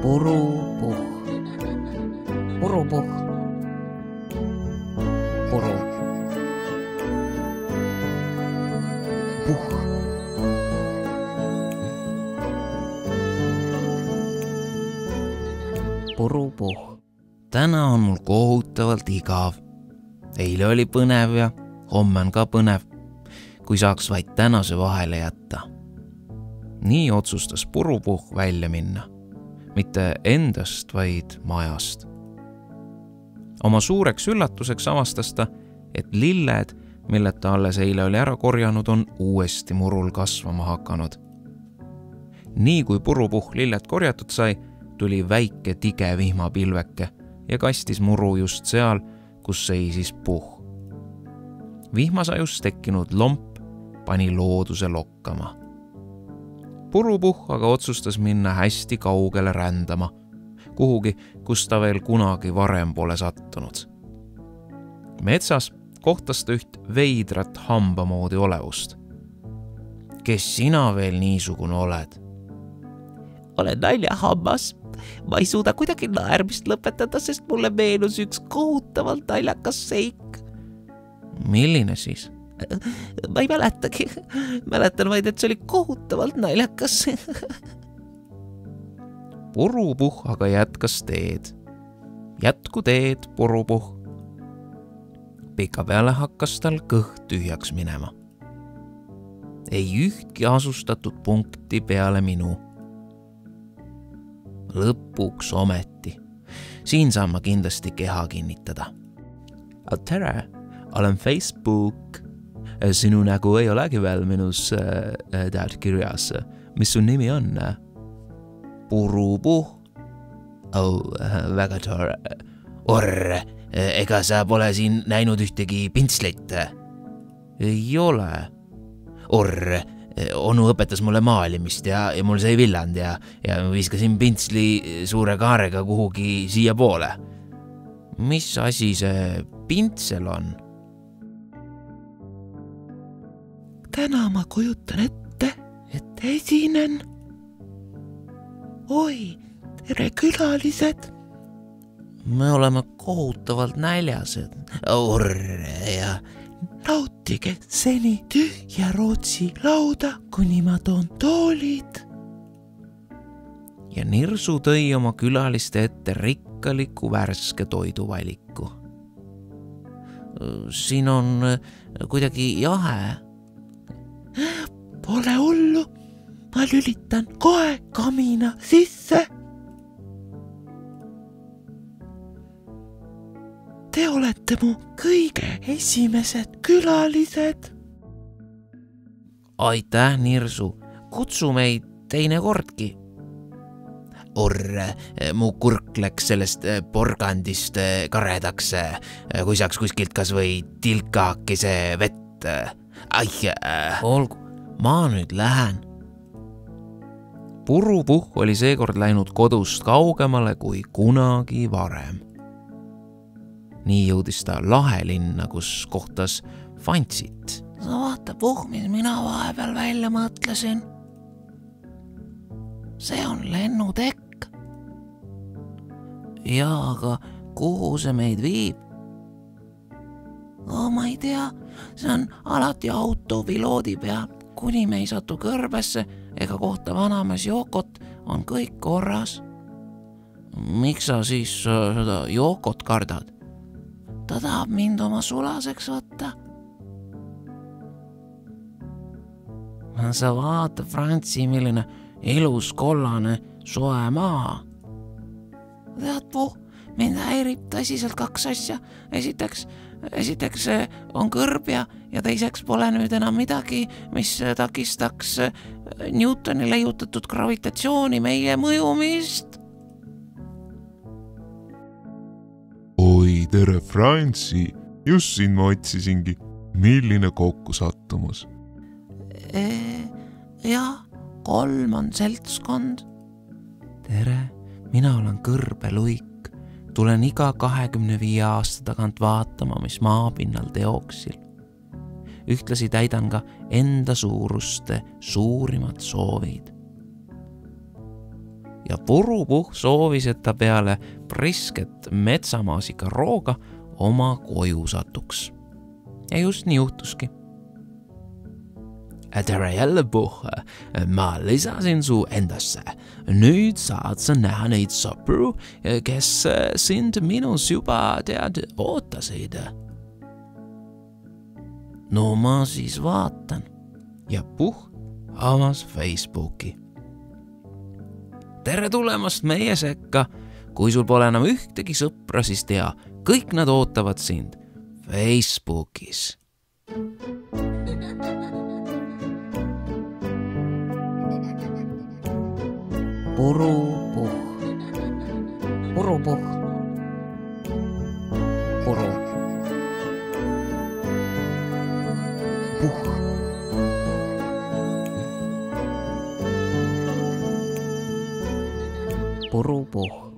Purupuh. Purupuh. Puru. Puh. Purupuh. Täna on mul kohutavalt igav. Eile oli põnev ja homme on ka põnev, kui saaks vaid tänase vahele jätta. Nii otsustas Purupuh välja minna. Mitte endast, vaid majast. Oma suureks üllatuseks avastas ta, et lilled, mille ta alles eile oli ära korjanud, on uuesti murul kasvama hakanud. Nii kui Purupuh lilled korjatud sai, tuli väike tige vihmapilveke ja kastis muru just seal, kus seisis Puh. Vihmasajust tekkinud lomp pani looduse lokkama. Purupuh aga otsustas minna hästi kaugele rändama, kuhugi, kus ta veel kunagi varem pole sattunud. Metsas kohtas ta üht veidrat hambamoodi olevust. Kes sina veel niisugune oled? Olen naljahammas. Ma ei suuda kuidagi naermist lõpetada, sest mulle meenus üks kohutavalt naljakas seik. Milline siis? Ma ei mäletagi. Mäletan vaid, et see oli kohutavalt naljakas. Purupuh aga jätkas teed. Jätku teed, Purupuh. Pikapeale hakkas tal kõht tühjaks minema. Ei ühtki asustatud punkti peale minu. Lõpuks ometi. Siin saan ma kindlasti keha kinnitada. Tere, olen Facebook. Sinu nägu ei olegi veel minus täärtkirjas. Mis sun nimi on? Purupuh. Väga tore. Orre, ega sa pole siin näinud ühtegi pintslit? Ei ole. Orre, onu õpetas mulle maalimist ja mul sai villand ja viskasin pintsli suure kaarega kuhugi siia poole. Mis asi see pintsel on? Täna ma kujutan ette, et esinen. Oi, tere külalised. Me oleme kohutavalt näljased. Orre ja... Nautige seni tühja Rootsi lauda, kuni ma toon toolid. Ja Nirsu tõi oma külaliste ette rikkaliku värske toiduvaliku. Siin on kuidagi jahe. Pole hullu, ma lülitan kohe kamina sisse. Te olete mu kõige esimesed külalised. Aitäh, Nirsu. Kutsu meid teine kordki. Orre, mu kurk läks sellest porgandist karedaks, kui saaks kuskilt kas või tilkakese vett. Olgu, ma nüüd lähen. Purupuh oli seekord läinud kodust kaugemale kui kunagi varem. Nii jõudis ta Lahelinna, kus kohtas Fantsit. Sa vaata, Puh, mis mina vahepeal välja mõtlesin. See on lennutekk. Jaa, aga kuhu see meid viib? Ma ei tea, see on alati autopiloodi peal. Kuni me ei satu kõrbesse ega kohta vanamees Jookot, on kõik korras. Miks sa siis seda Jookot kardad? Ta tahab mind oma sulaseks võtta. Sa vaata, Frantsi, milline ilus kollane soe maa. Tead, Puh, mind häirib tõsiselt kaks asja. Esiteks on kõrb ja teiseks pole nüüd enam midagi, mis takistaks Newtoni leiutatud gravitatsiooni meie mõjumist. Oi, tere, Franci. Just siin ma otsisingi. Milline kokkusattumus? Jah, 3 on seltskond. Tere, mina olen Kõrbeluik. Tulen iga 25 aasta tagant vaatama, mis maapinnal teoksil. ühtlasi täidan ka enda suuruste suurimad soovid. Ja Purupuh soovis, et ta peale prisket metsamaasika rooga oma koju satuks. Ja just nii juhtuski. Tere jälle, Puh. Ma lisasin su endasse. Nüüd saad sa näha neid sõpru, kes sind minus juba ootasid. No ma siis vaatan. Ja Puh avas Facebooki. Tere tulemast meie sekka. Kui sul pole enam ühtegi sõpra, siis tea, kõik nad ootavad sind Facebookis. Purupuh. Purupuh. Puru. Puh. Purupuh.